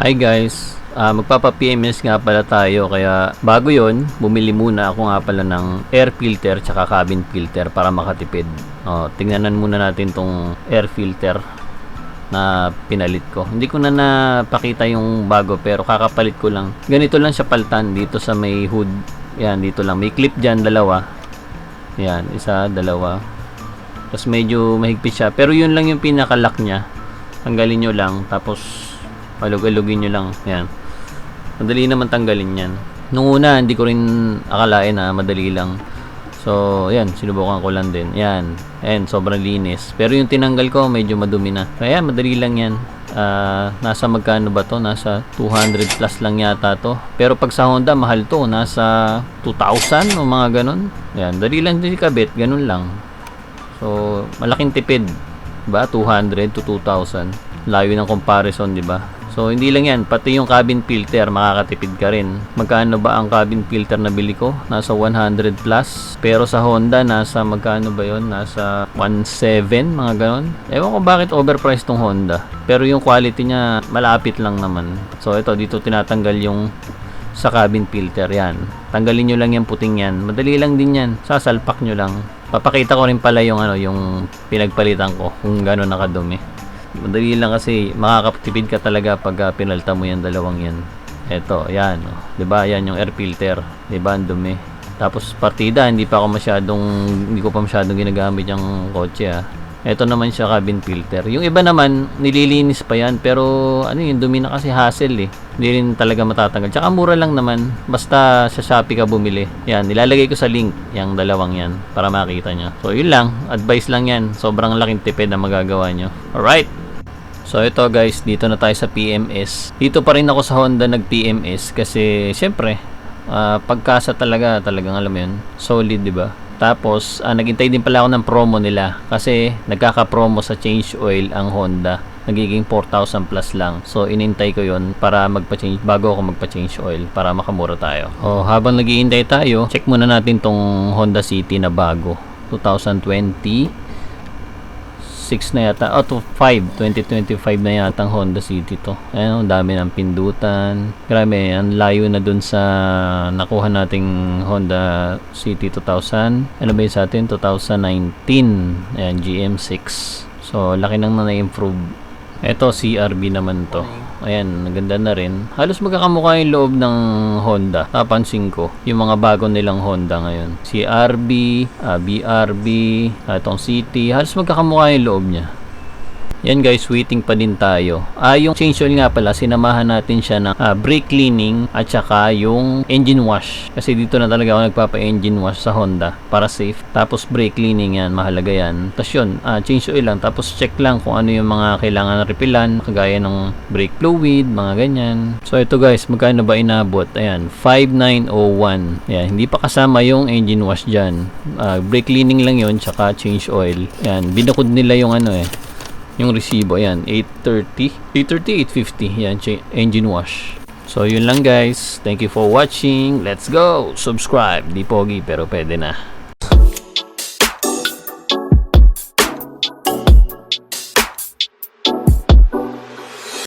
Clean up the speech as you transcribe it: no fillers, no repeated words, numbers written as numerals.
Hi guys, magpapa-PMS nga pala tayo kaya bago yon bumili muna ako nga pala ng air filter tsaka cabin filter para makatipid. Tingnan muna natin tong air filter na pinalit ko. Hindi ko na napakita yung bago pero kakapalit ko lang. Ganito lang siya paltan dito sa may hood. Yan, dito lang. May clip dyan, dalawa. Yan, isa, dalawa. Tapos medyo mahigpit siya. Pero yun lang yung pinaka-lock niya. Tanggalin nyo lang. Tapos alug-alugin nyo lang. Yan. Madali naman tanggalin yan. Nung una, hindi ko rin akalain na madali lang. So, yan. Sinubukan ko lang din. Yan. Ayan, sobrang linis. Pero yung tinanggal ko, medyo madumi na. Kaya, madali lang yan. Nasa magkano ba to? Nasa 200 plus lang yata to. Pero pag sa Honda, mahal to. Nasa 2,000 o mga ganon. Yan. Dali lang din kabit. Ganon lang. So, malaking tipid. Diba? 200 to 2,000. Layo ng comparison, diba? So, hindi lang yan. Pati yung cabin filter, makakatipid ka rin. Magkano ba ang cabin filter na bili ko? Nasa 100 plus. Pero sa Honda, nasa magkano ba yon? Nasa 1.7, mga ganon. Ewan ko bakit overpriced tong Honda. Pero yung quality niya, malapit lang naman. So, ito, dito tinatanggal yung sa cabin filter. Yan. Tanggalin nyo lang yung puting yan. Madali lang din yan. Sasalpak nyo lang. Papakita ko rin pala yung, yung pinagpalitan ko. Kung gano'n nakadumi. Madali lang kasi makakatipid ka talaga pag pinalta mo yan dalawang yan. Eto, yan. Diba? Yan yung air filter. Diba? Ang dumi. Tapos partida, hindi pa ko pa masyadong ginagamit yung kotse. Eto naman siya cabin filter. Yung iba naman, nililinis pa yan. Pero yung dumi na kasi hassle eh. Hindi rin talaga matatanggal. Tsaka mura lang naman. Basta sa Shopee ka bumili. Yan, nilalagay ko sa link yung dalawang yan para makita nyo. So yun lang, advice lang yan. Sobrang laking tipid na magagawa nyo. Alright. So ito guys, dito na tayo sa PMS. Dito pa rin ako sa Honda nag-PMS kasi syempre, pagkasa talagang alam mo yun, solid, diba? Tapos, naghintay din pala ako ng promo nila kasi nagkaka-promo sa change oil ang Honda. Nagiging 4,000 plus lang. So, inintay ko yon para magpa-change, bago ako magpa-change oil para makamura tayo. Habang naghihintay tayo, check muna natin tong Honda City na bago. 2020 6 na yata, 2025 na yata ang Honda City to. Ayan, dami ng pindutan. Grabe, ang layo na dun sa nakuha nating Honda City 2000. Ano ba yun sa atin? 2019. Ayan, GM6. So, laki nang na-improve. Ito, CRB naman to. Ayan, naganda na rin. Halos magkakamukha yung loob ng Honda. Napansin ko, yung mga bago nilang Honda ngayon. CRB, BRB, itong City. Halos magkakamukha yung loob niya. Yan guys, waiting pa din tayo. Yung change oil nga pala, sinamahan natin siya ng brake cleaning at saka yung engine wash. Kasi dito na talaga ako nagpapa-engine wash sa Honda para safe. Tapos brake cleaning yan, mahalaga yan. Tapos yun, change oil lang. Tapos check lang kung ano yung mga kailangan repilan, kagaya ng brake fluid, mga ganyan. So ito guys, magkano ba inabot? Ayan, 5,901. Ayan, hindi pa kasama yung engine wash dyan. Brake cleaning lang yun, tsaka change oil. Ayan, binukod nila yung yung resibo. Ayan, 850. Yan, engine wash. So yun lang guys, thank you for watching. Let's go, subscribe. Di pogi pero pwede na.